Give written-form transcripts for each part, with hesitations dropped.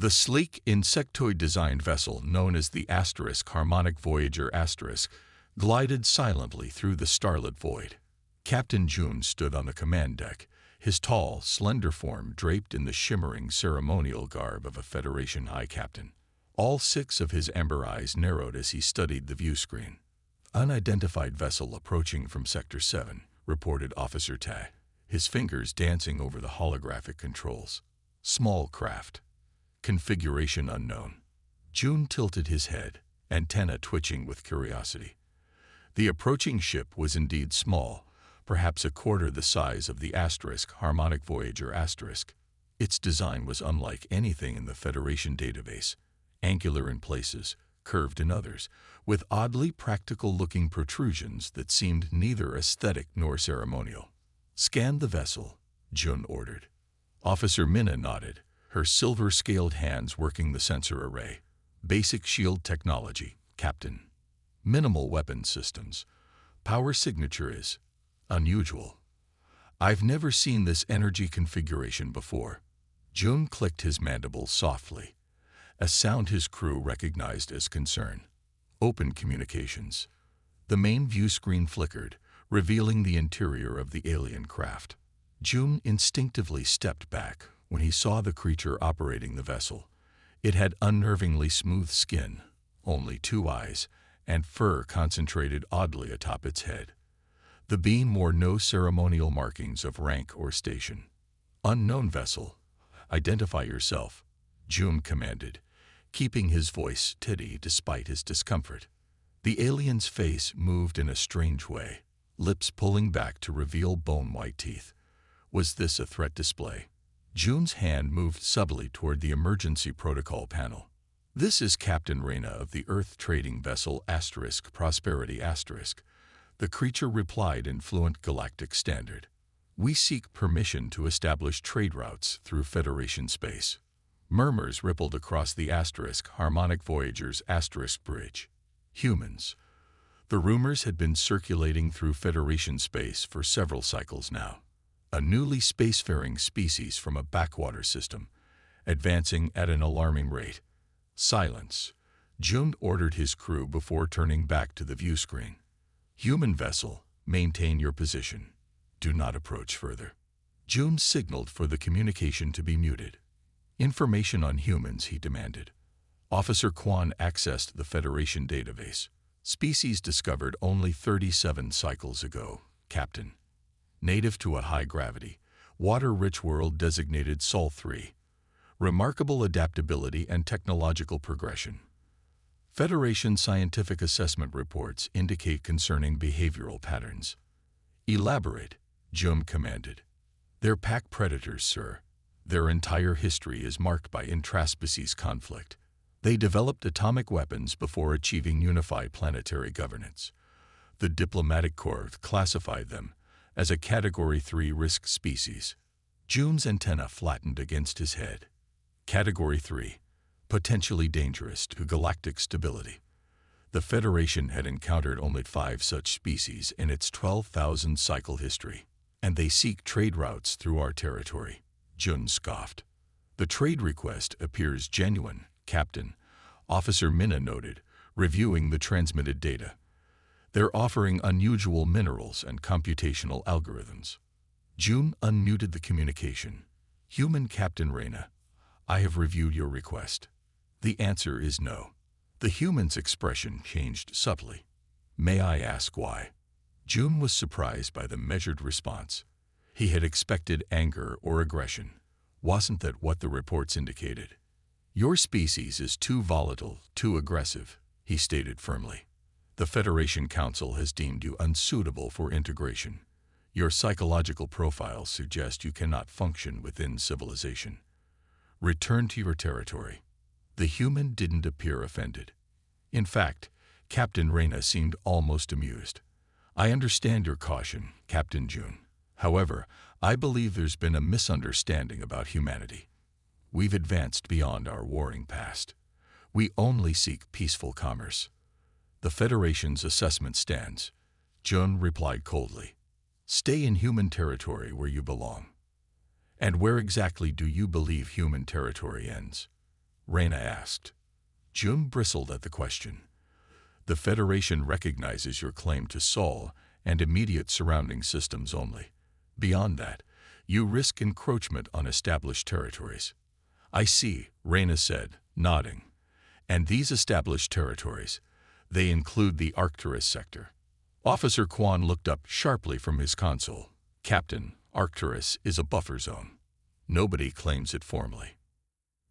The sleek, insectoid-designed vessel known as the Harmonic Voyager glided silently through the starlit void. Captain June stood on the command deck, his tall, slender form draped in the shimmering ceremonial garb of a Federation High Captain. All 6 of his amber eyes narrowed as he studied the view screen. "Unidentified vessel approaching from Sector 7, reported Officer Tai, his fingers dancing over the holographic controls. "Small craft. Configuration unknown." June tilted his head, antenna twitching with curiosity. The approaching ship was indeed small, perhaps a quarter the size of the Harmonic Voyager *. Its design was unlike anything in the Federation database, angular in places, curved in others, with oddly practical-looking protrusions that seemed neither aesthetic nor ceremonial. "Scan the vessel," Jun ordered. Officer Minna nodded, her silver-scaled hands working the sensor array. "Basic shield technology, Captain. Minimal weapon systems. Power signature is unusual. I've never seen this energy configuration before." Jun clicked his mandibles softly, a sound his crew recognized as concern. "Open communications." The main view screen flickered, revealing the interior of the alien craft. Jun instinctively stepped back when he saw the creature operating the vessel. It had unnervingly smooth skin, only 2 eyes, and fur concentrated oddly atop its head. The beam wore no ceremonial markings of rank or station. "Unknown vessel. Identify yourself," Jun commanded, keeping his voice steady despite his discomfort. The alien's face moved in a strange way, lips pulling back to reveal bone-white teeth. Was this a threat display? Jun's hand moved subtly toward the emergency protocol panel. "This is Captain Reyna of the Earth trading vessel Prosperity *. The creature replied in fluent Galactic Standard. "We seek permission to establish trade routes through Federation space." Murmurs rippled across the Harmonic Voyager's bridge. Humans. The rumors had been circulating through Federation space for several cycles now. A newly spacefaring species from a backwater system, advancing at an alarming rate. "Silence," Jun ordered his crew before turning back to the view screen. "Human vessel, maintain your position. Do not approach further." Jun signaled for the communication to be muted. "Information on humans," he demanded. Officer Kwan accessed the Federation database. "Species discovered only 37 cycles ago, Captain. Native to a high-gravity, water-rich world designated Sol 3. Remarkable adaptability and technological progression. Federation scientific assessment reports indicate concerning behavioral patterns." "Elaborate," Jun commanded. "They're pack predators, sir. Their entire history is marked by intraspecies conflict. They developed atomic weapons before achieving unified planetary governance. The diplomatic corps classified them as a Category 3 risk species." Jun's antenna flattened against his head. "Category 3. Potentially dangerous to galactic stability." The Federation had encountered only 5 such species in its 12,000 cycle history, and they seek trade routes through our territory, Jun scoffed. "The trade request appears genuine, Captain," Officer Minna noted, reviewing the transmitted data. "They're offering unusual minerals and computational algorithms." Jun unmuted the communication. "Human Captain Reyna, I have reviewed your request. The answer is no." The human's expression changed subtly. "May I ask why?" Jun was surprised by the measured response. He had expected anger or aggression. Wasn't that what the reports indicated? "Your species is too volatile, too aggressive," he stated firmly. "The Federation Council has deemed you unsuitable for integration. Your psychological profiles suggest you cannot function within civilization. Return to your territory." The human didn't appear offended. In fact, Captain Reyna seemed almost amused. "I understand your caution, Captain Jun. However, I believe there's been a misunderstanding about humanity. We've advanced beyond our warring past. We only seek peaceful commerce." "The Federation's assessment stands," Jun replied coldly. "Stay in human territory where you belong." "And where exactly do you believe human territory ends?" Reyna asked. June bristled at the question. The Federation recognizes your claim to Sol and immediate surrounding systems only. Beyond that, you risk encroachment on established territories. I see, Reyna said, nodding. And these established territories, they include the Arcturus sector. Officer Quan looked up sharply from his console. Captain, Arcturus is a buffer zone. Nobody claims it formally.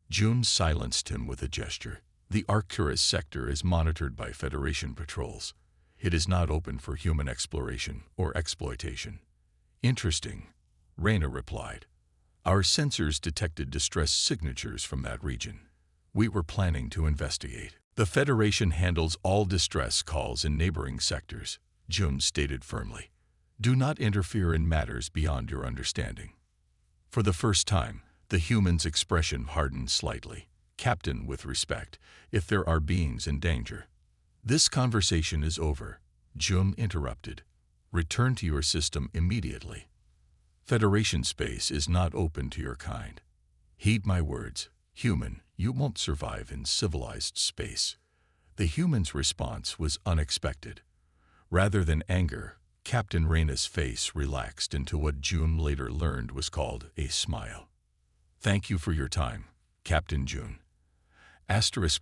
June silenced him with a gesture. The Arcturus sector is monitored by Federation patrols. It is not open for human exploration or exploitation. Interesting, Reyna replied. Our sensors detected distress signatures from that region. We were planning to investigate. The Federation handles all distress calls in neighboring sectors, June stated firmly. Do not interfere in matters beyond your understanding. For the first time, the human's expression hardened slightly. Captain, with respect, if there are beings in danger. This conversation is over, June interrupted. Return to your system immediately. Federation space is not open to your kind. Heed my words, human, you won't survive in civilized space. The human's response was unexpected. Rather than anger, Captain Reyna's face relaxed into what June later learned was called a smile. Thank you for your time, Captain June.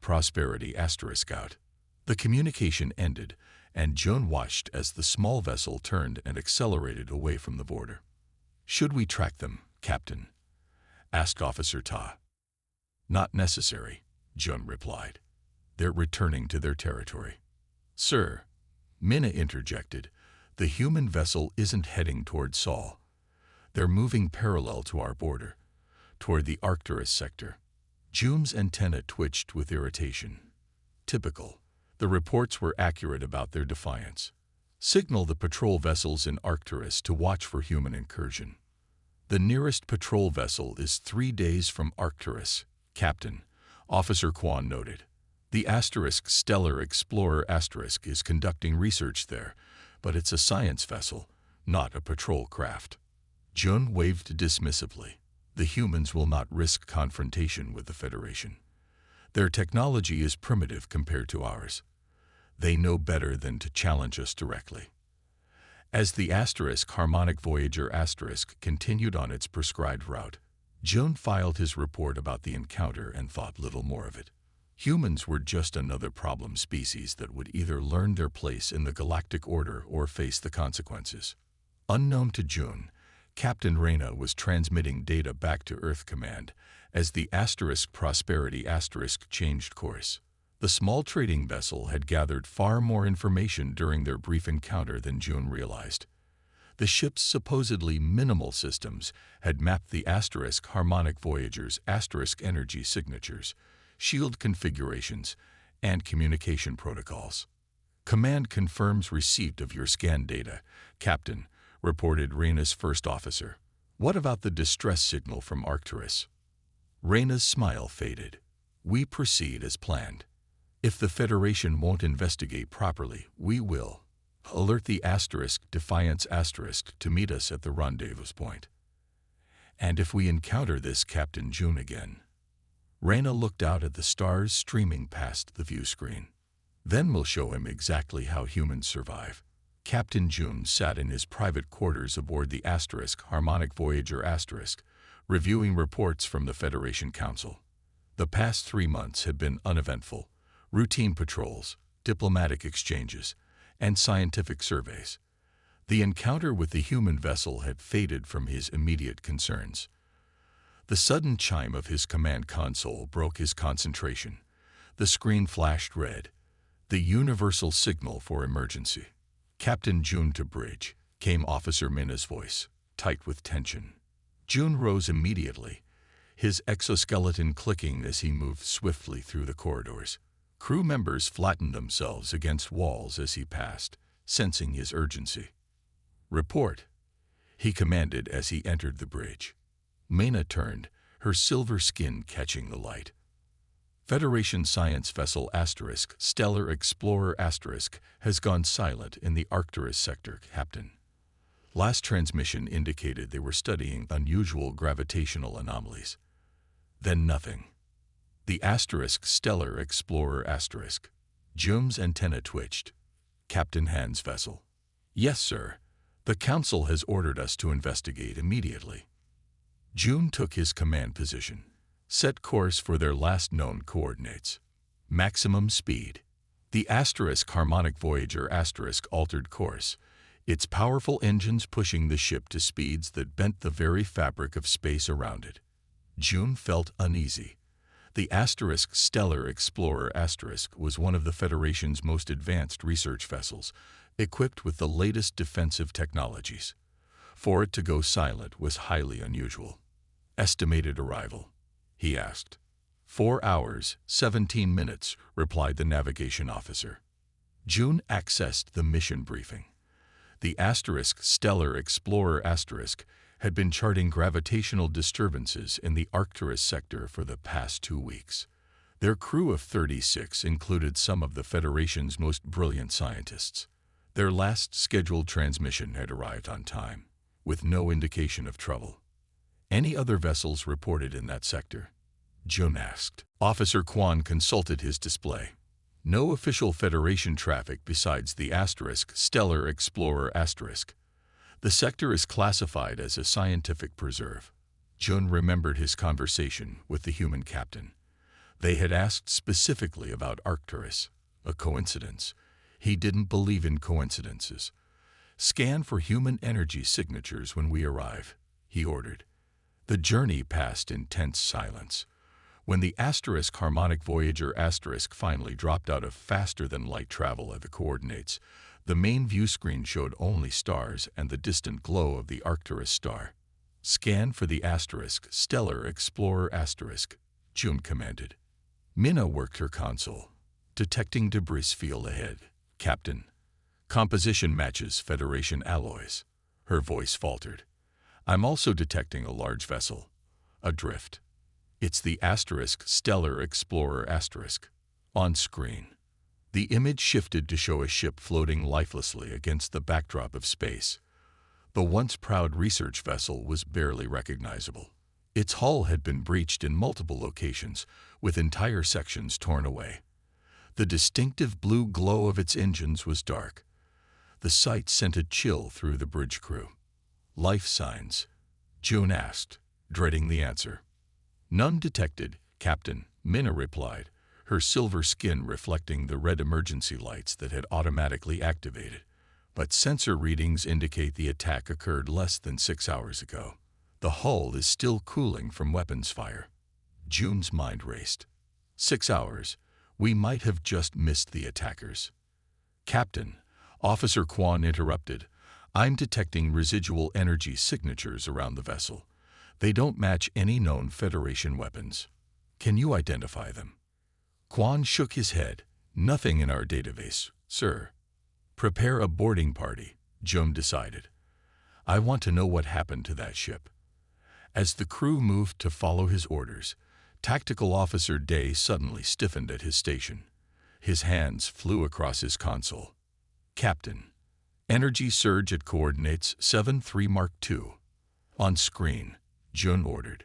Prosperity out. The communication ended, and June watched as the small vessel turned and accelerated away from the border. Should we track them, Captain? Asked Officer Ta. Not necessary, June replied. They're returning to their territory. Sir, Minna interjected, the human vessel isn't heading toward Sol. They're moving parallel to our border, toward the Arcturus sector. June's antenna twitched with irritation. Typical. The reports were accurate about their defiance. Signal the patrol vessels in Arcturus to watch for human incursion. The nearest patrol vessel is 3 days from Arcturus, Captain, Officer Quan noted. The Stellar Explorer is conducting research there, but it's a science vessel, not a patrol craft. June waved dismissively. The humans will not risk confrontation with the Federation. Their technology is primitive compared to ours. They know better than to challenge us directly. As the Harmonic Voyager continued on its prescribed route, June filed his report about the encounter and thought little more of it. Humans were just another problem species that would either learn their place in the galactic order or face the consequences. Unknown to June, Captain Reyna was transmitting data back to Earth Command as the Prosperity changed course. The small trading vessel had gathered far more information during their brief encounter than June realized. The ship's supposedly minimal systems had mapped the Harmonic Voyager's energy signatures, shield configurations, and communication protocols. Command confirms receipt of your scan data, Captain, reported Reyna's first officer. What about the distress signal from Arcturus? Reyna's smile faded. We proceed as planned. If the Federation won't investigate properly, we will. Alert the Defiance to meet us at the rendezvous point. And if we encounter this Captain June again? Reyna looked out at the stars streaming past the view screen. Then we'll show him exactly how humans survive. Captain June sat in his private quarters aboard the Harmonic Voyager reviewing reports from the Federation Council. The past 3 months had been uneventful. Routine patrols, diplomatic exchanges, and scientific surveys. The encounter with the human vessel had faded from his immediate concerns. The sudden chime of his command console broke his concentration. The screen flashed red. The universal signal for emergency. Captain June to bridge, came Officer Minna's voice, tight with tension. June rose immediately, his exoskeleton clicking as he moved swiftly through the corridors. Crew members flattened themselves against walls as he passed, sensing his urgency. Report, he commanded as he entered the bridge. Minna turned, her silver skin catching the light. Federation science vessel Stellar Explorer has gone silent in the Arcturus sector, Captain. Last transmission indicated they were studying unusual gravitational anomalies. Then nothing. The Stellar Explorer asterisk. Jum's antenna twitched. Captain Hand's vessel. Yes, sir. The Council has ordered us to investigate immediately. June took his command position. Set course for their last known coordinates. Maximum speed. The Harmonic Voyager altered course, its powerful engines pushing the ship to speeds that bent the very fabric of space around it. June felt uneasy. The Stellar Explorer was one of the Federation's most advanced research vessels, equipped with the latest defensive technologies. For it to go silent was highly unusual. Estimated arrival? He asked. 4 hours, 17 minutes, replied the navigation officer. June accessed the mission briefing. The Stellar Explorer had been charting gravitational disturbances in the Arcturus sector for the past 2 weeks. Their crew of 36 included some of the Federation's most brilliant scientists. Their last scheduled transmission had arrived on time, with no indication of trouble. Any other vessels reported in that sector? June asked. Officer Kwan consulted his display. No official Federation traffic besides the Stellar Explorer The sector is classified as a scientific preserve. June remembered his conversation with the human captain. They had asked specifically about Arcturus. A coincidence? He didn't believe in coincidences. Scan for human energy signatures when we arrive, he ordered. The journey passed in tense silence. When the Harmonic Voyager finally dropped out of faster-than-light travel at the coordinates, the main view screen showed only stars and the distant glow of the Arcturus star. Scan for the Stellar Explorer June commanded. Minna worked her console. Detecting debris field ahead. Captain. Composition matches Federation alloys. Her voice faltered. I'm also detecting a large vessel. Adrift. It's the Stellar Explorer On screen. The image shifted to show a ship floating lifelessly against the backdrop of space. The once proud research vessel was barely recognizable. Its hull had been breached in multiple locations, with entire sections torn away. The distinctive blue glow of its engines was dark. The sight sent a chill through the bridge crew. Life signs? June asked, dreading the answer. None detected, Captain, Minna replied, her silver skin reflecting the red emergency lights that had automatically activated. But sensor readings indicate the attack occurred less than 6 hours ago. The hull is still cooling from weapons fire. June's mind raced. 6 hours. We might have just missed the attackers. Captain, Officer Kwan interrupted. I'm detecting residual energy signatures around the vessel. They don't match any known Federation weapons. Can you identify them? Kwan shook his head. Nothing in our database, sir. Prepare a boarding party, June decided. I want to know what happened to that ship. As the crew moved to follow his orders, Tactical Officer Day suddenly stiffened at his station. His hands flew across his console. Captain. Energy surge at coordinates 7-3 Mark II. On screen, June ordered.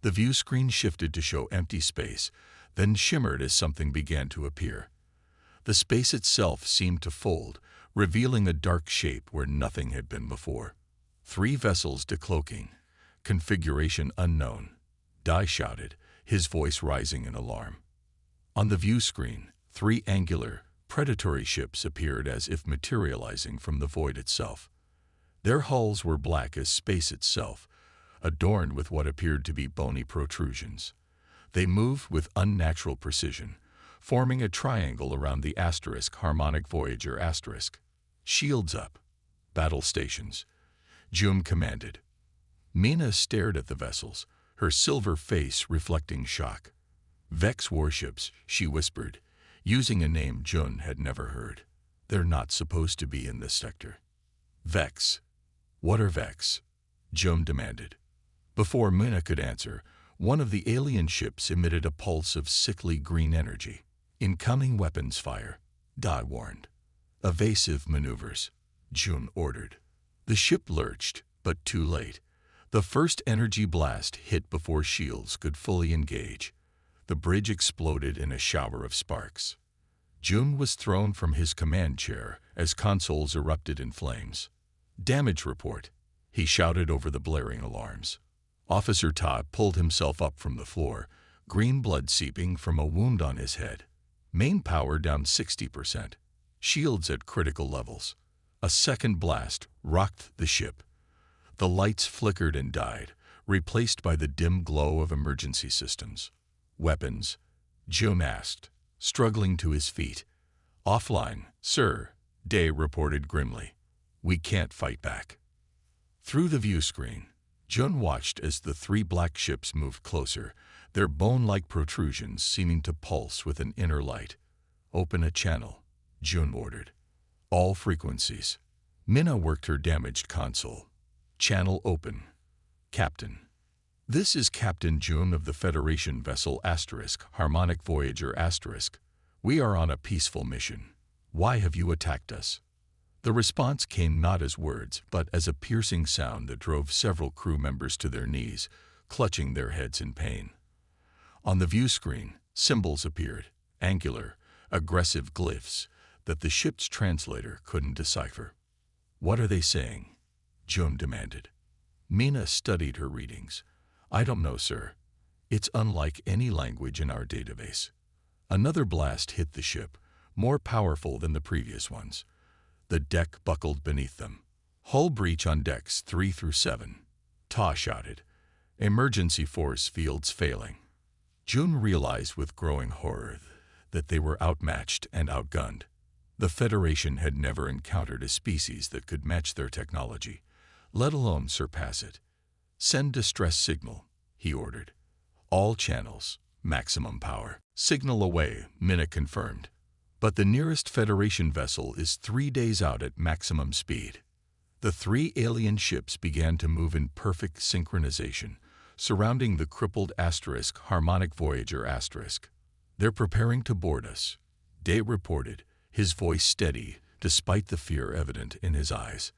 The view screen shifted to show empty space, then shimmered as something began to appear. The space itself seemed to fold, revealing a dark shape where nothing had been before. 3 vessels decloaking. Configuration unknown. Dai shouted, his voice rising in alarm. On the view screen, 3 angular, predatory ships appeared as if materializing from the void itself. Their hulls were black as space itself, adorned with what appeared to be bony protrusions. They moved with unnatural precision, forming a triangle around the Harmonic Voyager Shields up. Battle stations. June commanded. Mina stared at the vessels, her silver face reflecting shock. Vex warships, she whispered, using a name June had never heard. They're not supposed to be in this sector. Vex. What are Vex? June demanded. Before Mina could answer, one of the alien ships emitted a pulse of sickly green energy. Incoming weapons fire, Dai warned. Evasive maneuvers, June ordered. The ship lurched, but too late. The first energy blast hit before shields could fully engage. The bridge exploded in a shower of sparks. June was thrown from his command chair as consoles erupted in flames. "Damage report," he shouted over the blaring alarms. Officer Todd pulled himself up from the floor, green blood seeping from a wound on his head. Main power down 60%. Shields at critical levels. A second blast rocked the ship. The lights flickered and died, replaced by the dim glow of emergency systems. "Weapons?" June asked, struggling to his feet. "Offline, sir," Day reported grimly. "We can't fight back." Through the view screen, June watched as the three black ships moved closer, their bone-like protrusions seeming to pulse with an inner light. "Open a channel," June ordered. "All frequencies." Minna worked her damaged console. "Channel open. Captain." "This is Captain June of the Federation vessel Harmonic Voyager *. We are on a peaceful mission. Why have you attacked us?" The response came not as words, but as a piercing sound that drove several crew members to their knees, clutching their heads in pain. On the view screen, symbols appeared, angular, aggressive glyphs that the ship's translator couldn't decipher. "What are they saying?" June demanded. Mina studied her readings. "I don't know, sir. It's unlike any language in our database." Another blast hit the ship, more powerful than the previous ones. The deck buckled beneath them. "Hull breach on decks 3 through 7. Ta shouted. "Emergency force fields failing." June realized with growing horror that they were outmatched and outgunned. The Federation had never encountered a species that could match their technology, let alone surpass it. "Send distress signal," he ordered. "All channels, maximum power." "Signal away," Minna confirmed. "But the nearest Federation vessel is 3 days out at maximum speed." The three alien ships began to move in perfect synchronization, surrounding the crippled Harmonic Voyager *. "They're preparing to board us," Day reported, his voice steady despite the fear evident in his eyes.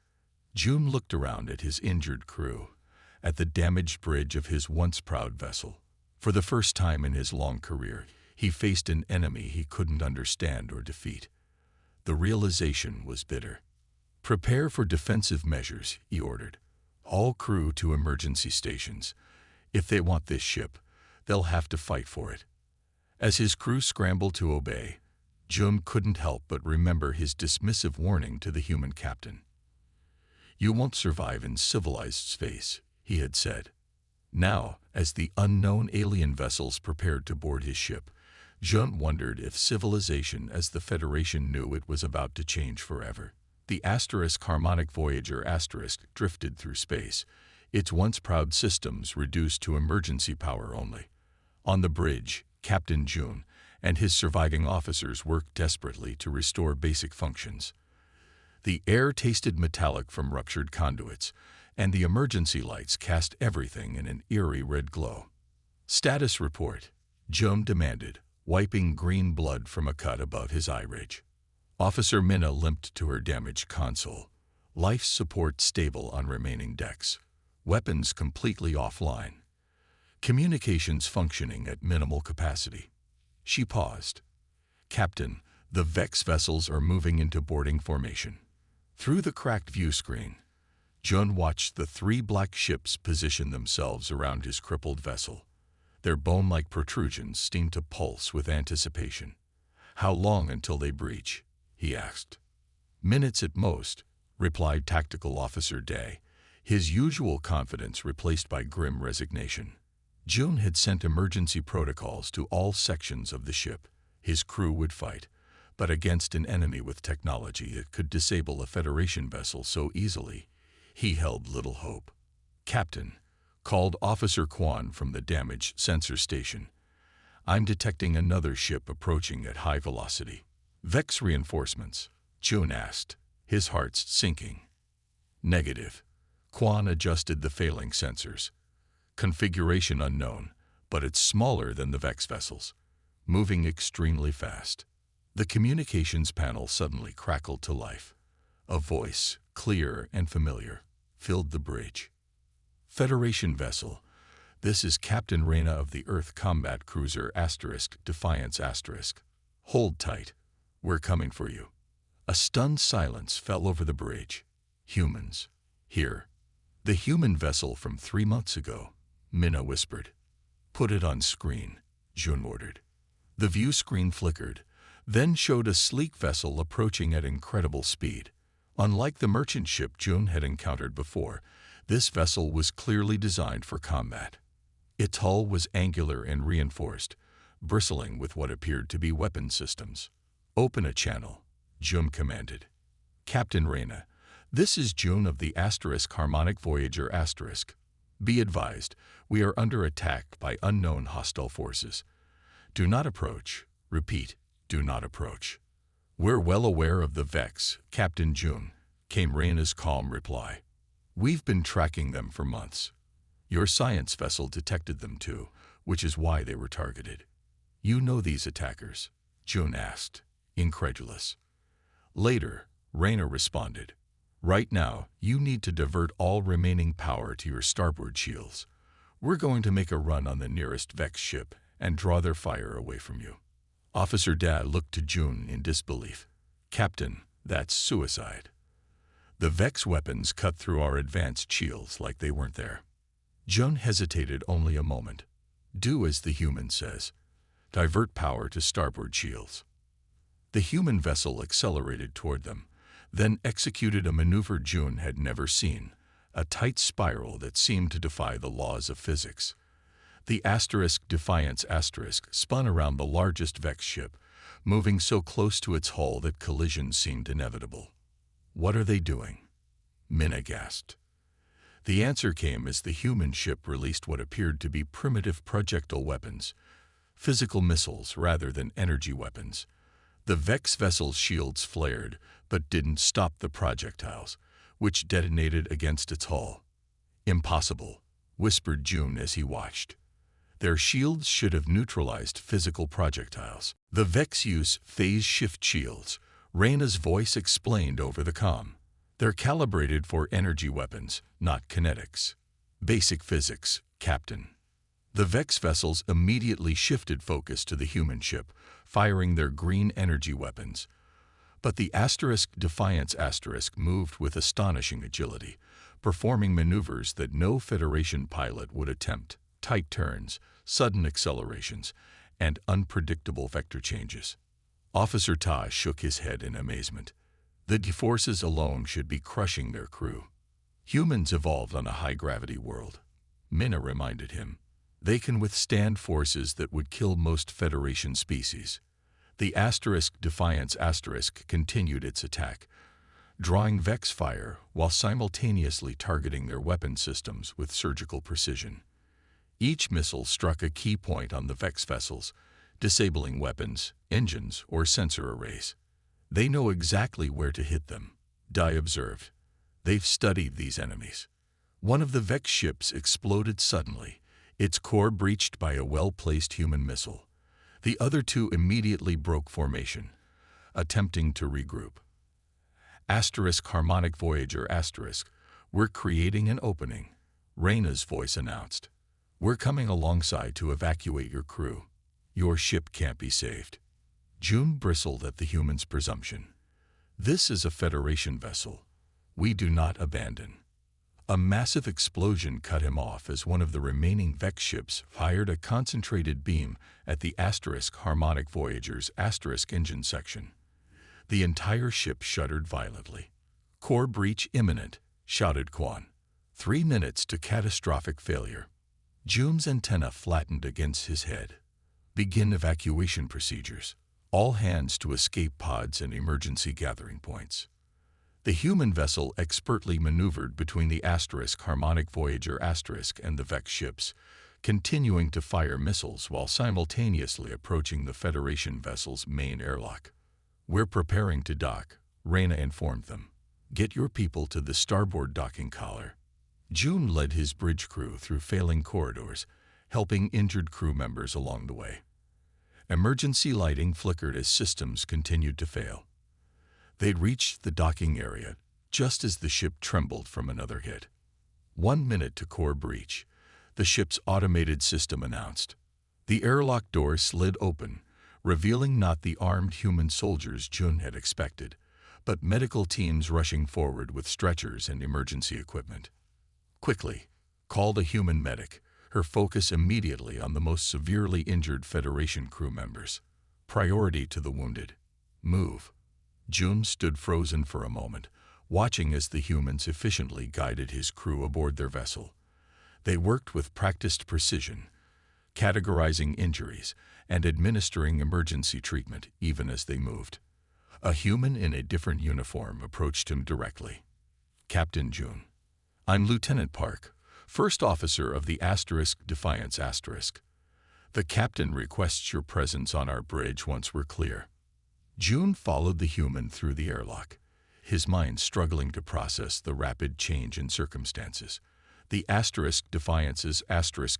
June looked around at his injured crew, at the damaged bridge of his once proud vessel. For the first time in his long career, he faced an enemy he couldn't understand or defeat. The realization was bitter. "Prepare for defensive measures," he ordered. "All crew to emergency stations. If they want this ship, they'll have to fight for it." As his crew scrambled to obey, June couldn't help but remember his dismissive warning to the human captain. "You won't survive in civilized space," he had said. Now, as the unknown alien vessels prepared to board his ship, June wondered if civilization as the Federation knew it was about to change forever. The Harmonic Voyager * drifted through space, its once proud systems reduced to emergency power only. On the bridge, Captain June and his surviving officers worked desperately to restore basic functions. The air tasted metallic from ruptured conduits, and the emergency lights cast everything in an eerie red glow. "Status report," June demanded, wiping green blood from a cut above his eye ridge. Officer Minna limped to her damaged console. "Life support stable on remaining decks. Weapons completely offline. Communications functioning at minimal capacity." She paused. "Captain, the Vex vessels are moving into boarding formation." Through the cracked view screen, June watched the three black ships position themselves around his crippled vessel. Their bone-like protrusions seemed to pulse with anticipation. "How long until they breach?" he asked. "Minutes at most," replied Tactical Officer Day, his usual confidence replaced by grim resignation. June had sent emergency protocols to all sections of the ship. His crew would fight, but against an enemy with technology that could disable a Federation vessel so easily, he held little hope. "Captain," called Officer Kwan from the damaged sensor station, "I'm detecting another ship approaching at high velocity." "Vex reinforcements?" June asked, his heart sinking. "Negative." Kwan adjusted the failing sensors. "Configuration unknown, but it's smaller than the Vex vessels, moving extremely fast." The communications panel suddenly crackled to life. A voice, clear and familiar, filled the bridge. "Federation vessel. This is Captain Reyna of the Earth Combat Cruiser Defiance *. Hold tight. We're coming for you. A stunned silence fell over the bridge. Humans. Here. The human vessel from 3 months ago, Minna whispered. Put it on screen, June ordered. The view screen flickered, then showed a sleek vessel approaching at incredible speed. Unlike the merchant ship June had encountered before, this vessel was clearly designed for combat. Its hull was angular and reinforced, bristling with what appeared to be weapon systems. Open a channel, June commanded. Captain Reyna, this is June of the Harmonic Voyager *. Be advised, we are under attack by unknown hostile forces. Do not approach. Repeat, do not approach. We're well aware of the Vex, Captain June, came Reyna's calm reply. We've been tracking them for months. Your science vessel detected them too, which is why they were targeted. You know these attackers? June asked, incredulous. Later, Reyna responded. Right now, you need to divert all remaining power to your starboard shields. We're going to make a run on the nearest Vex ship and draw their fire away from you. Officer Da looked to June in disbelief. Captain, that's suicide. The Vex weapons cut through our advanced shields like they weren't there. June hesitated only a moment. Do as the human says. Divert power to starboard shields. The human vessel accelerated toward them, then executed a maneuver June had never seen, a tight spiral that seemed to defy the laws of physics. The Defiance spun around the largest Vex ship, moving so close to its hull that collisions seemed inevitable. What are they doing? Minna gasped. The answer came as the human ship released what appeared to be primitive projectile weapons, physical missiles rather than energy weapons. The Vex vessel's shields flared, but didn't stop the projectiles, which detonated against its hull. Impossible, whispered June as he watched. Their shields should have neutralized physical projectiles. The Vex use phase shift shields, Reyna's voice explained over the comm. They're calibrated for energy weapons, not kinetics. Basic physics, Captain. The Vex vessels immediately shifted focus to the human ship, firing their green energy weapons. But the Defiance moved with astonishing agility, performing maneuvers that no Federation pilot would attempt: tight turns, sudden accelerations, and unpredictable vector changes. Officer Ta shook his head in amazement. The forces alone should be crushing their crew. Humans evolved on a high-gravity world, Minna reminded him. They can withstand forces that would kill most Federation species. The Defiance continued its attack, drawing Vex fire while simultaneously targeting their weapon systems with surgical precision. Each missile struck a key point on the Vex vessels, disabling weapons, engines, or sensor arrays. They know exactly where to hit them, Dai observed. They've studied these enemies. One of the Vex ships exploded suddenly, its core breached by a well-placed human missile. The other two immediately broke formation, attempting to regroup. Harmonic Voyager we're creating an opening, Reyna's voice announced. We're coming alongside to evacuate your crew. Your ship can't be saved. June bristled at the human's presumption. This is a Federation vessel. We do not abandon. A massive explosion cut him off as one of the remaining Vex ships fired a concentrated beam at the Harmonic Voyager's engine section. The entire ship shuddered violently. Core breach imminent, shouted Quan. 3 minutes to catastrophic failure. June's antenna flattened against his head. Begin evacuation procedures. All hands to escape pods and emergency gathering points. The human vessel expertly maneuvered between the Harmonic Voyager and the Vex ships, continuing to fire missiles while simultaneously approaching the Federation vessel's main airlock. We're preparing to dock, Reyna informed them. Get your people to the starboard docking collar. June led his bridge crew through failing corridors, helping injured crew members along the way. Emergency lighting flickered as systems continued to fail. They'd reached the docking area just as the ship trembled from another hit. 1 minute to core breach. the ship's automated system announced. The airlock door slid open, revealing not the armed human soldiers Jun had expected, but medical teams rushing forward with stretchers and emergency equipment. Quickly, called a human medic, her focus immediately on the most severely injured Federation crew members. Priority to the wounded. Move. Jun stood frozen for a moment, watching as the humans efficiently guided his crew aboard their vessel. They worked with practiced precision, categorizing injuries and administering emergency treatment even as they moved. A human in a different uniform approached him directly. Captain Jun. I'm Lieutenant Park, First Officer of the Defiance *. The captain requests your presence on our bridge once we're clear. Jun followed the human through the airlock, his mind struggling to process the rapid change in circumstances. The Defiance's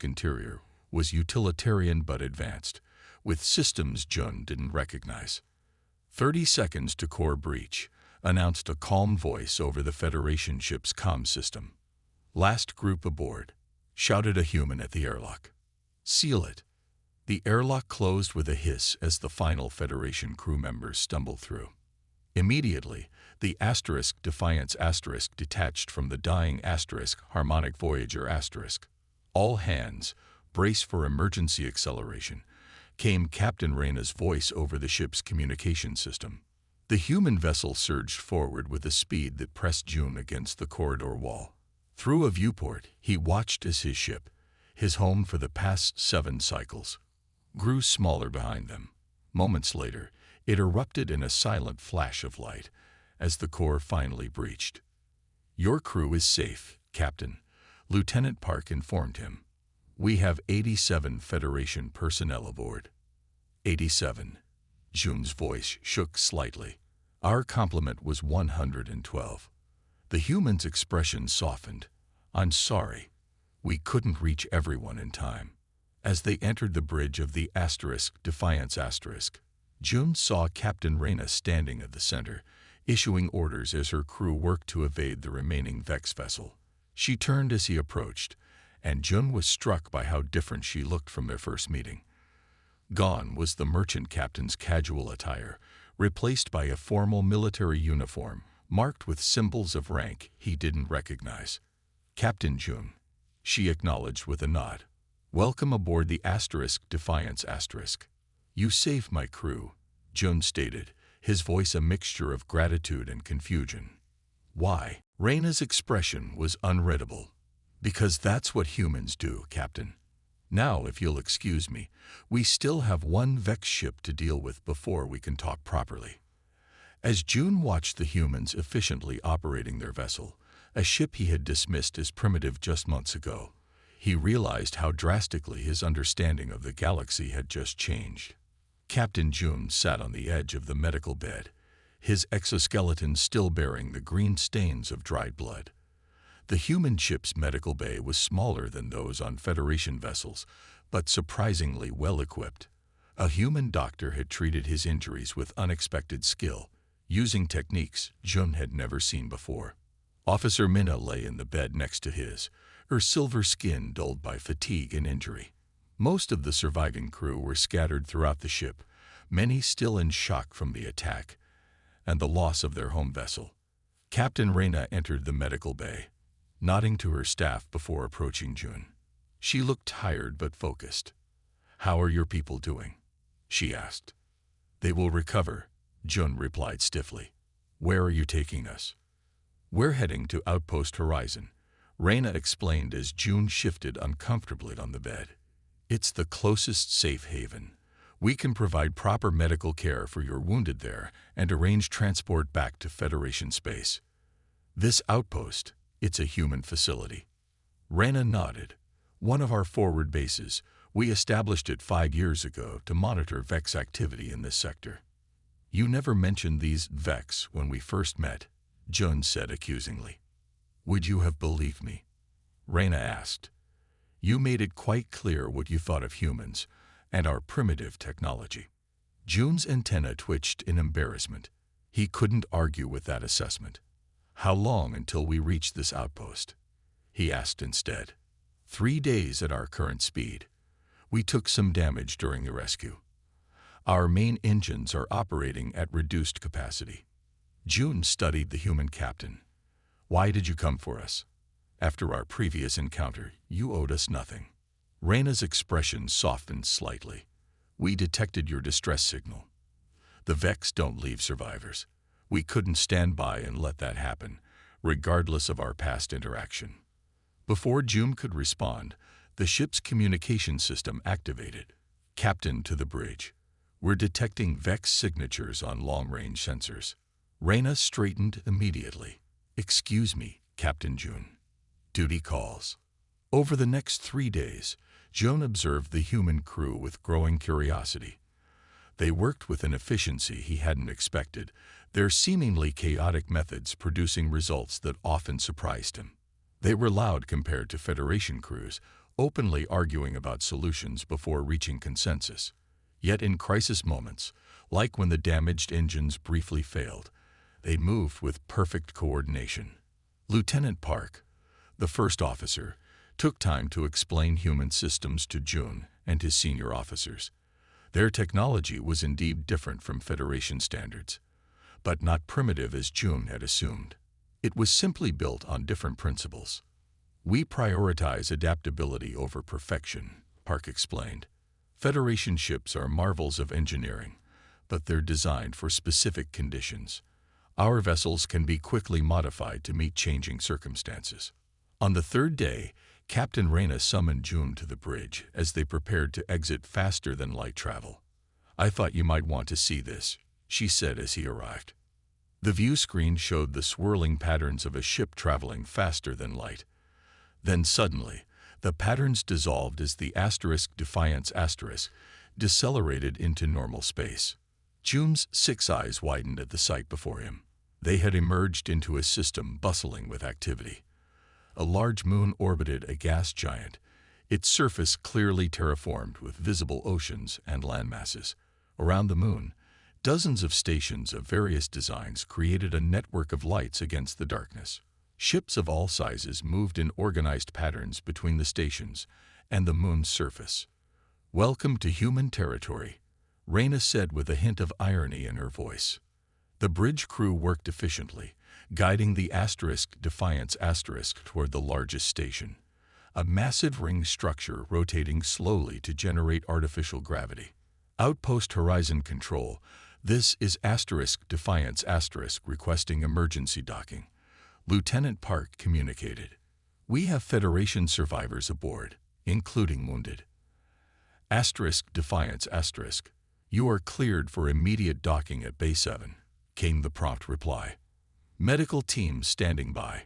interior was utilitarian but advanced, with systems Jun didn't recognize. 30 seconds to core breach, announced a calm voice over the Federation ship's comm system. Last group aboard, shouted a human at the airlock. Seal it. The airlock closed with a hiss as the final Federation crew members stumbled through. Immediately, the Defiance detached from the dying Harmonic Voyager *. All hands, brace for emergency acceleration, came Captain Reyna's voice over the ship's communication system. The human vessel surged forward with a speed that pressed Jun against the corridor wall. Through a viewport, he watched as his ship, his home for the past 7 cycles, grew smaller behind them. Moments later, it erupted in a silent flash of light as the core finally breached. Your crew is safe, Captain, Lieutenant Park informed him. We have 87 Federation personnel aboard. 87. Jun's voice shook slightly. Our complement was 112. The human's expression softened. I'm sorry. We couldn't reach everyone in time. As they entered the bridge of the Defiance *, Jun saw Captain Reyna standing at the center, issuing orders as her crew worked to evade the remaining Vex vessel. She turned as he approached, and Jun was struck by how different she looked from their first meeting. Gone was the merchant captain's casual attire, replaced by a formal military uniform marked with symbols of rank he didn't recognize. Captain Jun, she acknowledged with a nod. Welcome aboard the Defiance *. You saved my crew, Jun stated, his voice a mixture of gratitude and confusion. Why? Reyna's expression was unreadable. Because that's what humans do, Captain. Now, if you'll excuse me, we still have 1 Vex ship to deal with before we can talk properly. As Jun watched the humans efficiently operating their vessel, a ship he had dismissed as primitive just months ago, he realized how drastically his understanding of the galaxy had just changed. Captain Jun sat on the edge of the medical bed, his exoskeleton still bearing the green stains of dried blood. The human ship's medical bay was smaller than those on Federation vessels, but surprisingly well-equipped. A human doctor had treated his injuries with unexpected skill, using techniques Jun had never seen before. Officer Minna lay in the bed next to his, her silver skin dulled by fatigue and injury. Most of the surviving crew were scattered throughout the ship, many still in shock from the attack and the loss of their home vessel. Captain Reyna entered the medical bay, nodding to her staff before approaching Jun. She looked tired but focused. How are your people doing? She asked. They will recover, Jun replied stiffly. Where are you taking us? We're heading to Outpost Horizon, Reyna explained as Jun shifted uncomfortably on the bed. It's the closest safe haven. We can provide proper medical care for your wounded there and arrange transport back to Federation space. This outpost, it's a human facility. Reyna nodded. One of our forward bases. We established it 5 years ago to monitor Vex activity in this sector. You never mentioned these Vex when we first met, Jun said accusingly. Would you have believed me? Reyna asked. You made it quite clear what you thought of humans and our primitive technology. Jun's antenna twitched in embarrassment. He couldn't argue with that assessment. How long until we reach this outpost? He asked instead. 3 days at our current speed. We took some damage during the rescue. Our main engines are operating at reduced capacity. June studied the human captain. Why did you come for us? After our previous encounter, you owed us nothing. Reyna's expression softened slightly. We detected your distress signal. The Vex don't leave survivors. We couldn't stand by and let that happen, regardless of our past interaction. Before June could respond, the ship's communication system activated. Captain to the bridge. We're detecting Vex signatures on long-range sensors. Reyna straightened immediately. Excuse me, Captain June. Duty calls. Over the next 3 days, June observed the human crew with growing curiosity. They worked with an efficiency he hadn't expected, their seemingly chaotic methods producing results that often surprised him. They were loud compared to Federation crews, openly arguing about solutions before reaching consensus. Yet in crisis moments, like when the damaged engines briefly failed, they moved with perfect coordination. Lieutenant Park, the first officer, took time to explain human systems to June and his senior officers. Their technology was indeed different from Federation standards, but not primitive as June had assumed. It was simply built on different principles. We prioritize adaptability over perfection, Park explained. Federation ships are marvels of engineering, but they're designed for specific conditions. Our vessels can be quickly modified to meet changing circumstances. On the 3rd day, Captain Reyna summoned June to the bridge as they prepared to exit faster than light travel. I thought you might want to see this, she said as he arrived. The view screen showed the swirling patterns of a ship traveling faster than light. Then suddenly, the patterns dissolved as the Defiance decelerated into normal space. June's 6 eyes widened at the sight before him. They had emerged into a system bustling with activity. A large moon orbited a gas giant, its surface clearly terraformed with visible oceans and landmasses. Around the moon, dozens of stations of various designs created a network of lights against the darkness. Ships of all sizes moved in organized patterns between the stations and the moon's surface. Welcome to human territory, Reyna said with a hint of irony in her voice. The bridge crew worked efficiently, guiding the Defiance toward the largest station, a massive ring structure rotating slowly to generate artificial gravity. Outpost Horizon Control, this is Defiance requesting emergency docking. Lieutenant Park communicated. We have Federation survivors aboard, including wounded. Defiance you are cleared for immediate docking at Bay 7, came the prompt reply. Medical team standing by.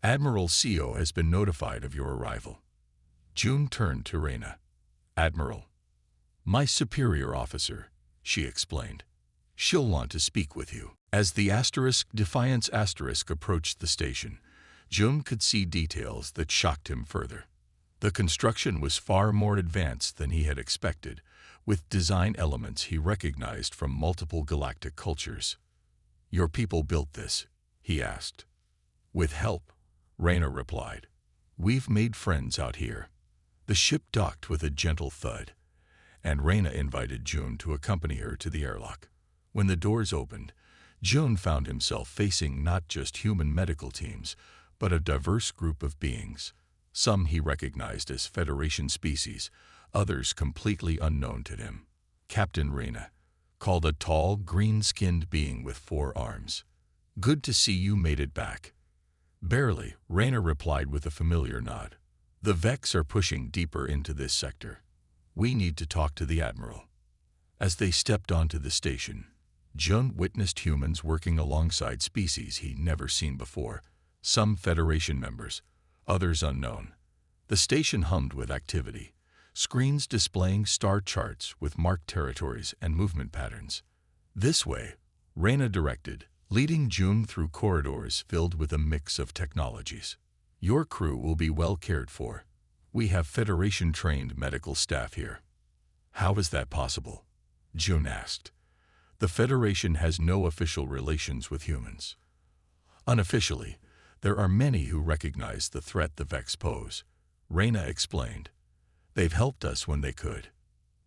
Admiral CO has been notified of your arrival. June turned to Reyna. Admiral. My superior officer, she explained. She'll want to speak with you. As the Defiance approached the station, June could see details that shocked him further. The construction was far more advanced than he had expected, with design elements he recognized from multiple galactic cultures. Your people built this, he asked. With help, Reyna replied. We've made friends out here. The ship docked with a gentle thud, and Reyna invited June to accompany her to the airlock. When the doors opened, June found himself facing not just human medical teams, but a diverse group of beings. Some he recognized as Federation species, others completely unknown to him. Captain Reyna, called a tall, green-skinned being with 4 arms. Good to see you made it back. Barely, Reyna replied with a familiar nod. The Vex are pushing deeper into this sector. We need to talk to the Admiral. As they stepped onto the station, June witnessed humans working alongside species he'd never seen before, some Federation members, others unknown. The station hummed with activity, screens displaying star charts with marked territories and movement patterns. This way, Reyna directed, leading June through corridors filled with a mix of technologies. Your crew will be well cared for. We have Federation-trained medical staff here. How is that possible? June asked. The Federation has no official relations with humans. Unofficially, there are many who recognize the threat the Vex pose. Reyna explained. They've helped us when they could.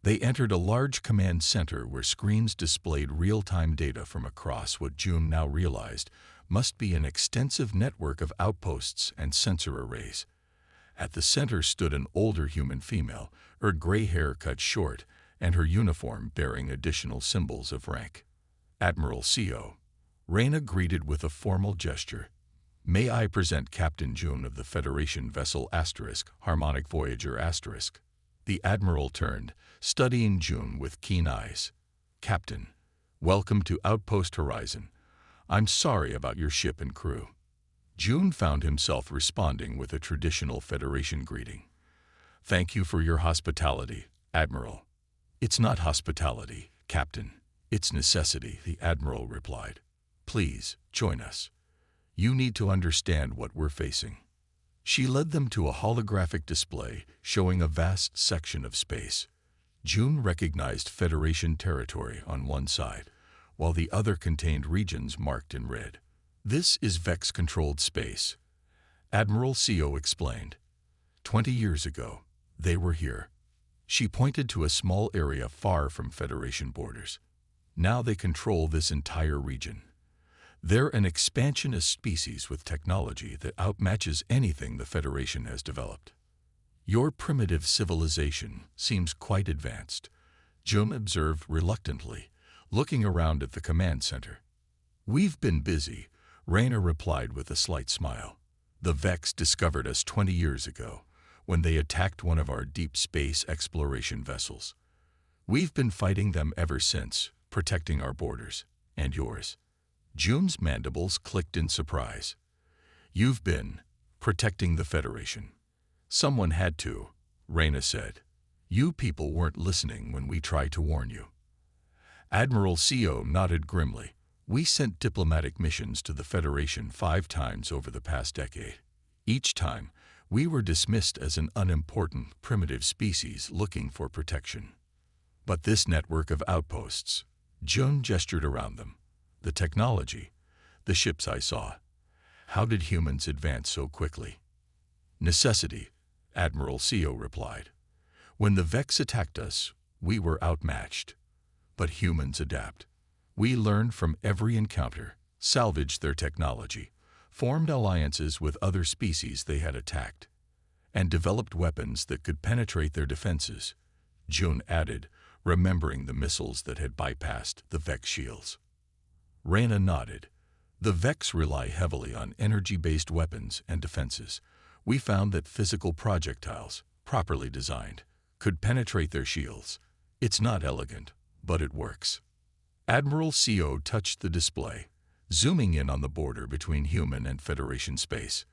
They entered a large command center where screens displayed real-time data from across what June now realized must be an extensive network of outposts and sensor arrays. At the center stood an older human female, her gray hair cut short, and her uniform bearing additional symbols of rank. Admiral CO. Reyna greeted with a formal gesture. May I present Captain June of the Federation vessel Harmonic Voyager *. The Admiral turned, studying June with keen eyes. Captain, welcome to Outpost Horizon. I'm sorry about your ship and crew. June found himself responding with a traditional Federation greeting. Thank you for your hospitality, Admiral. It's not hospitality, Captain. It's necessity, the Admiral replied. Please, join us. You need to understand what we're facing. She led them to a holographic display showing a vast section of space. June recognized Federation territory on one side, while the other contained regions marked in red. This is Vex-controlled space. Admiral CO explained. 20 years ago, they were here. She pointed to a small area far from Federation borders. Now they control this entire region. They're an expansionist species with technology that outmatches anything the Federation has developed. Your primitive civilization seems quite advanced, June observed reluctantly, looking around at the command center. We've been busy, Reyna replied with a slight smile. The Vex discovered us 20 years ago, when they attacked one of our deep space exploration vessels. We've been fighting them ever since, protecting our borders, and yours. June's mandibles clicked in surprise. You've been protecting the Federation. Someone had to, Reyna said. You people weren't listening when we tried to warn you. Admiral CO nodded grimly. We sent diplomatic missions to the Federation 5 times over the past decade. Each time, we were dismissed as an unimportant, primitive species looking for protection. But this network of outposts, June gestured around them. The technology, the ships I saw. How did humans advance so quickly? Necessity, Admiral CO replied. When the Vex attacked us, we were outmatched. But humans adapt. We learned from every encounter, salvaged their technology, formed alliances with other species they had attacked, and developed weapons that could penetrate their defenses, June added, remembering the missiles that had bypassed the Vex shields. Reyna nodded. The Vex rely heavily on energy-based weapons and defenses. We found that physical projectiles, properly designed, could penetrate their shields. It's not elegant, but it works. Admiral CO touched the display, zooming in on the border between human and Federation space.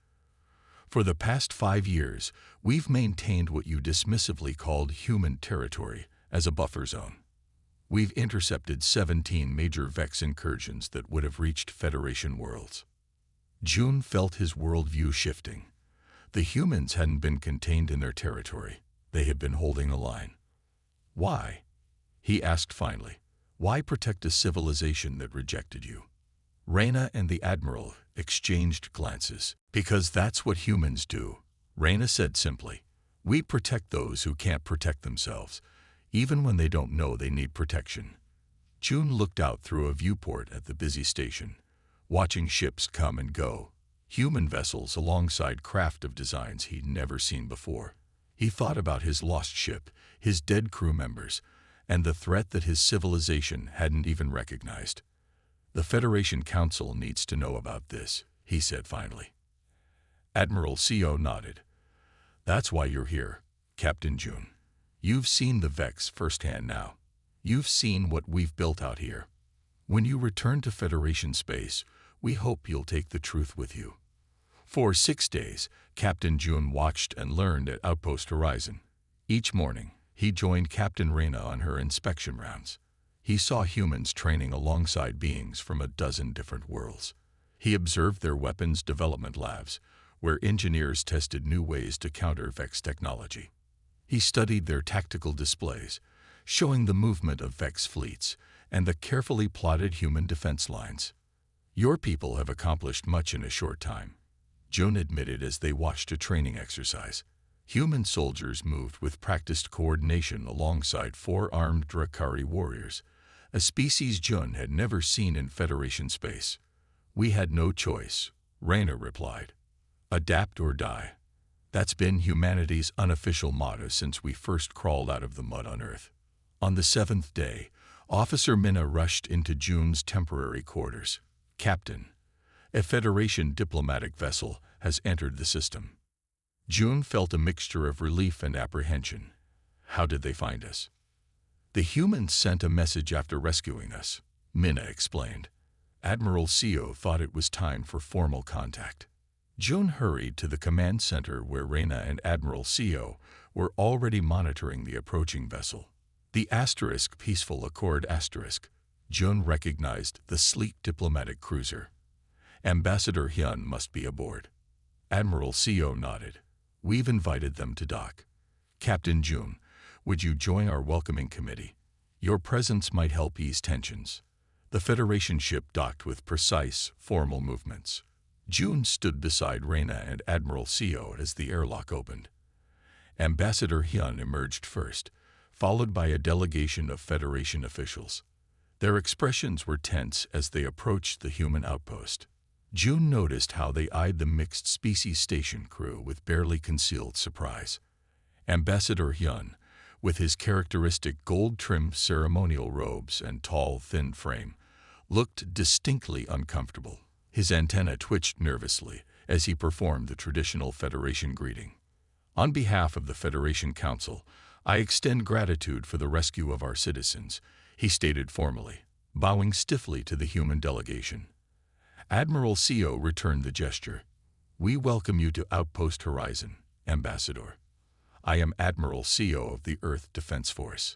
For the past 5 years, we've maintained what you dismissively called human territory as a buffer zone. We've intercepted 17 major Vex incursions that would have reached Federation worlds. June felt his worldview shifting. The humans hadn't been contained in their territory. They had been holding the line. Why? He asked finally. Why protect a civilization that rejected you? Reyna and the Admiral exchanged glances. Because that's what humans do, Reyna said simply. We protect those who can't protect themselves, even when they don't know they need protection. June looked out through a viewport at the busy station, watching ships come and go, human vessels alongside craft of designs he'd never seen before. He thought about his lost ship, his dead crew members, and the threat that his civilization hadn't even recognized. The Federation Council needs to know about this, he said finally. Admiral CO nodded. That's why you're here, Captain June. You've seen the Vex firsthand now. You've seen what we've built out here. When you return to Federation space, we hope you'll take the truth with you. For 6 days, Captain June watched and learned at Outpost Horizon. Each morning, he joined Captain Reyna on her inspection rounds. He saw humans training alongside beings from a dozen different worlds. He observed their weapons development labs, where engineers tested new ways to counter Vex technology. He studied their tactical displays, showing the movement of Vex fleets and the carefully plotted human defense lines. Your people have accomplished much in a short time, June admitted as they watched a training exercise. Human soldiers moved with practiced coordination alongside four-armed Drakari warriors, a species Jun had never seen in Federation space. "We had no choice," Reyna replied. "Adapt or die. That's been humanity's unofficial motto since we first crawled out of the mud on Earth." On the seventh day, Officer Minna rushed into Jun's temporary quarters. "Captain, a Federation diplomatic vessel has entered the system." Jun felt a mixture of relief and apprehension. "How did they find us?" "The humans sent a message after rescuing us," Minna explained. "Admiral Seo thought it was time for formal contact." Jun hurried to the command center where Reyna and Admiral Seo were already monitoring the approaching vessel. The * Peaceful Accord *. Jun recognized the sleek diplomatic cruiser. "Ambassador Hyun must be aboard." Admiral Seo nodded. "We've invited them to dock. Captain Jun, would you join our welcoming committee? Your presence might help ease tensions." The Federation ship docked with precise, formal movements. Jun stood beside Reyna and Admiral Seo as the airlock opened. Ambassador Hyun emerged first, followed by a delegation of Federation officials. Their expressions were tense as they approached the human outpost. Jun noticed how they eyed the mixed-species station crew with barely concealed surprise. Ambassador Hyun, with his characteristic gold-trimmed ceremonial robes and tall, thin frame, looked distinctly uncomfortable. His antenna twitched nervously as he performed the traditional Federation greeting. "On behalf of the Federation Council, I extend gratitude for the rescue of our citizens," he stated formally, bowing stiffly to the human delegation. Admiral Seo returned the gesture. "We welcome you to Outpost Horizon, Ambassador. I am Admiral Seo of the Earth Defense Force.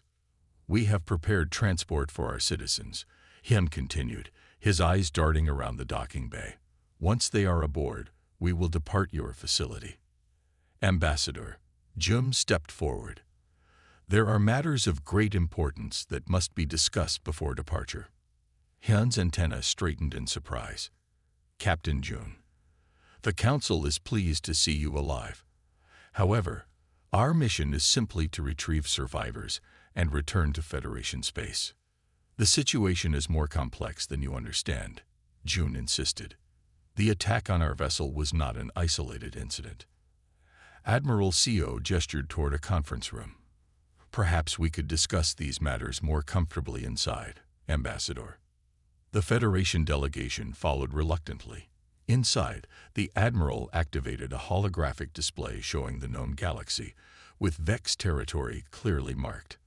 We have prepared transport for our citizens," Hyun continued, his eyes darting around the docking bay. "Once they are aboard, we will depart your facility." "Ambassador," Jun stepped forward. "There are matters of great importance that must be discussed before departure." Hyun's antenna straightened in surprise. "Captain Jun, the Council is pleased to see you alive. However, our mission is simply to retrieve survivors and return to Federation space. The situation is more complex than you understand," Jun insisted. "The attack on our vessel was not an isolated incident." Admiral Seo gestured toward a conference room. "Perhaps we could discuss these matters more comfortably inside, Ambassador." The Federation delegation followed reluctantly. Inside, the Admiral activated a holographic display showing the known galaxy, with Vex territory clearly marked.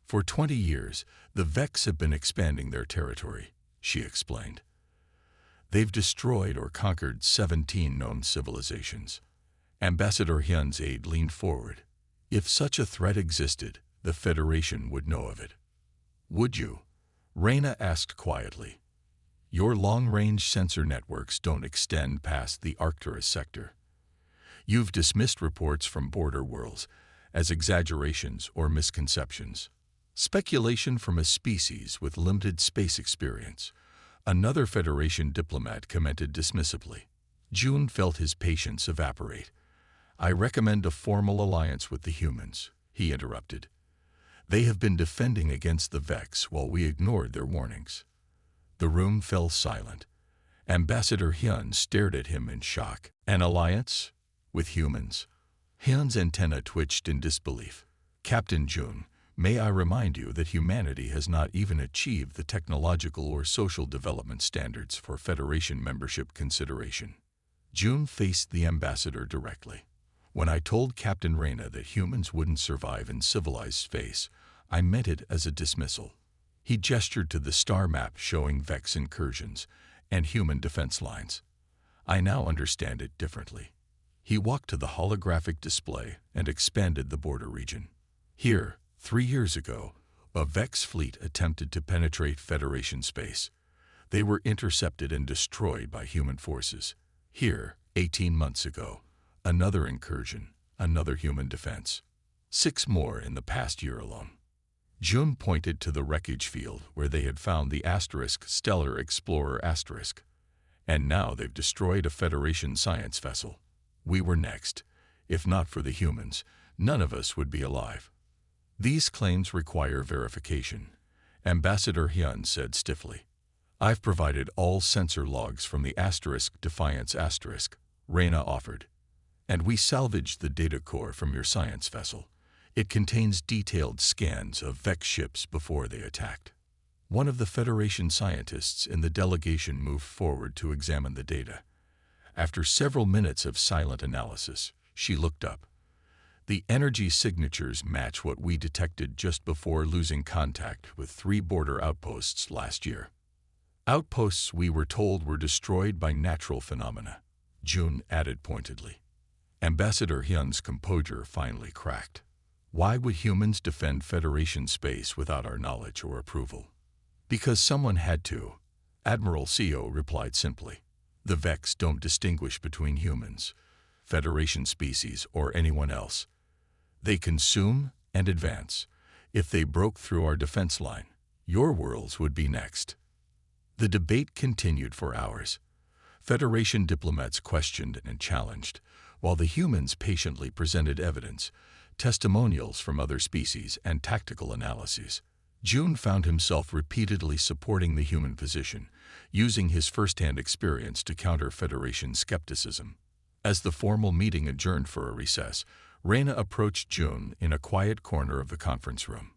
"For 20 years, the Vex have been expanding their territory," she explained. "They've destroyed or conquered 17 known civilizations." Ambassador Hyun's aide leaned forward. "If such a threat existed, the Federation would know of it." "Would you?" Reyna asked quietly. "Your long-range sensor networks don't extend past the Arcturus sector. You've dismissed reports from border worlds as exaggerations or misconceptions. Speculation from a species with limited space experience," another Federation diplomat commented dismissively. Jun felt his patience evaporate. "I recommend a formal alliance with the humans," he interrupted. "They have been defending against the Vex while we ignored their warnings." The room fell silent. Ambassador Hyun stared at him in shock. "An alliance? With humans?" Hyun's antenna twitched in disbelief. "Captain Jun, may I remind you that humanity has not even achieved the technological or social development standards for Federation membership consideration." Jun faced the ambassador directly. "When I told Captain Reyna that humans wouldn't survive in civilized space, I meant it as a dismissal." He gestured to the star map showing Vex incursions and human defense lines. "I now understand it differently." He walked to the holographic display and expanded the border region. "Here, 3 years ago, a Vex fleet attempted to penetrate Federation space. They were intercepted and destroyed by human forces. Here, 18 months ago, another incursion, another human defense. 6 more in the past year alone." Jun pointed to the wreckage field where they had found the Stellar Explorer *. "And now they've destroyed a Federation science vessel. We were next. If not for the humans, none of us would be alive. These claims require verification, Ambassador Hyun said stiffly. I've provided all sensor logs from the Defiance Reyna offered. And we salvaged the data core from your science vessel. It contains detailed scans of Vex ships before they attacked. One of the Federation scientists in the delegation moved forward to examine the data. After several minutes of silent analysis, she looked up. The energy signatures match what we detected just before losing contact with 3 border outposts last year. Outposts we were told were destroyed by natural phenomena, June added pointedly. Ambassador Hyun's composure finally cracked. Why would humans defend Federation space without our knowledge or approval? Because someone had to, Admiral CO replied simply. The Vex don't distinguish between humans, Federation species, or anyone else. They consume and advance. If they broke through our defense line, your worlds would be next. The debate continued for hours. Federation diplomats questioned and challenged, while the humans patiently presented evidence, testimonials from other species, and tactical analyses. June found himself repeatedly supporting the human position, using his first-hand experience to counter Federation skepticism. As the formal meeting adjourned for a recess, Reyna approached June in a quiet corner of the conference room.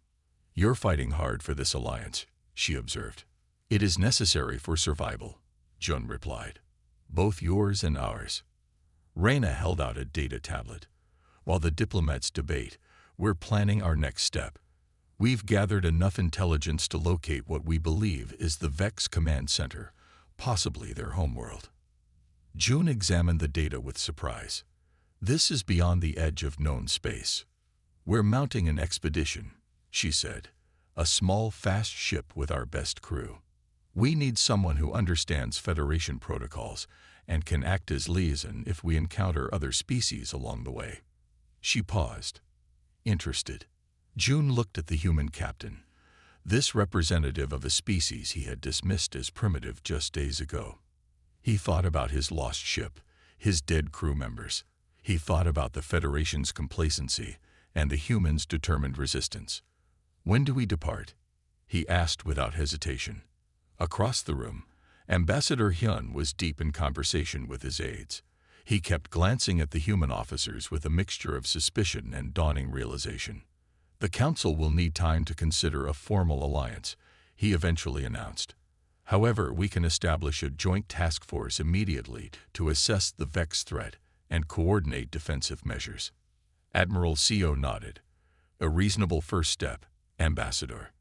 You're fighting hard for this alliance, she observed. It is necessary for survival, June replied. Both yours and ours. Reyna held out a data tablet. While the diplomats debate, we're planning our next step. We've gathered enough intelligence to locate what we believe is the Vex Command Center, possibly their homeworld. June examined the data with surprise. This is beyond the edge of known space. We're mounting an expedition, she said. A small, fast ship with our best crew. We need someone who understands Federation protocols and can act as liaison if we encounter other species along the way. She paused, interested. June looked at the human captain, this representative of a species he had dismissed as primitive just days ago. He thought about his lost ship, his dead crew members. He thought about the Federation's complacency and the humans' determined resistance. When do we depart? He asked without hesitation. Across the room, Ambassador Hyun was deep in conversation with his aides. He kept glancing at the human officers with a mixture of suspicion and dawning realization. The Council will need time to consider a formal alliance, he eventually announced. However, we can establish a joint task force immediately to assess the Vex threat and coordinate defensive measures. Admiral CO nodded. A reasonable first step, Ambassador.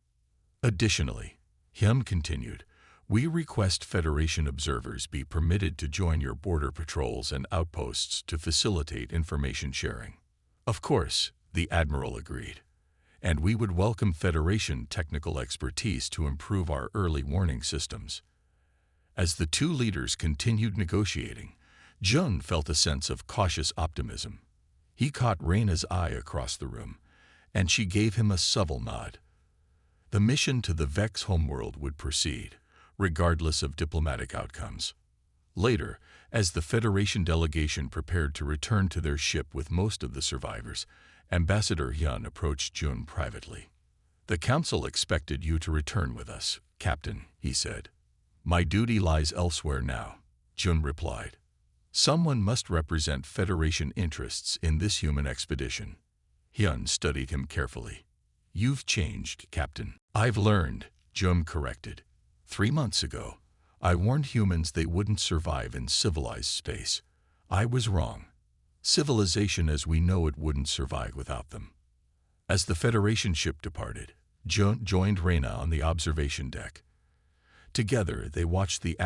Additionally, Hyun continued, we request Federation observers be permitted to join your border patrols and outposts to facilitate information sharing. Of course, the Admiral agreed. And we would welcome Federation technical expertise to improve our early warning systems. As the two leaders continued negotiating, Jun felt a sense of cautious optimism. He caught Reyna's eye across the room, and she gave him a subtle nod. The mission to the Vex homeworld would proceed, regardless of diplomatic outcomes. Later, as the Federation delegation prepared to return to their ship with most of the survivors, Ambassador Hyun approached Jun privately. The Council expected you to return with us, Captain, he said. My duty lies elsewhere now, Jun replied. Someone must represent Federation interests in this human expedition. Hyun studied him carefully. You've changed, Captain. I've learned, Jun corrected. 3 months ago, I warned humans they wouldn't survive in civilized space. I was wrong. Civilization as we know it wouldn't survive without them. As the Federation ship departed, Jun joined Reyna on the observation deck. Together, they watched the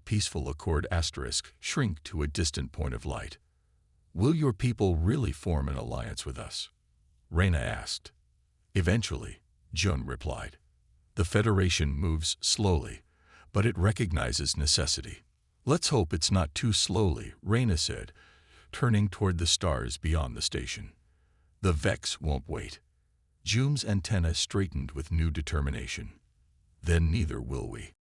Peaceful Accord shrink to a distant point of light. Will your people really form an alliance with us? Reyna asked. Eventually, Jun replied. The Federation moves slowly, but it recognizes necessity. Let's hope it's not too slowly, Reyna said, turning toward the stars beyond the station. The Vex won't wait. Jun's antenna straightened with new determination. Then neither will we.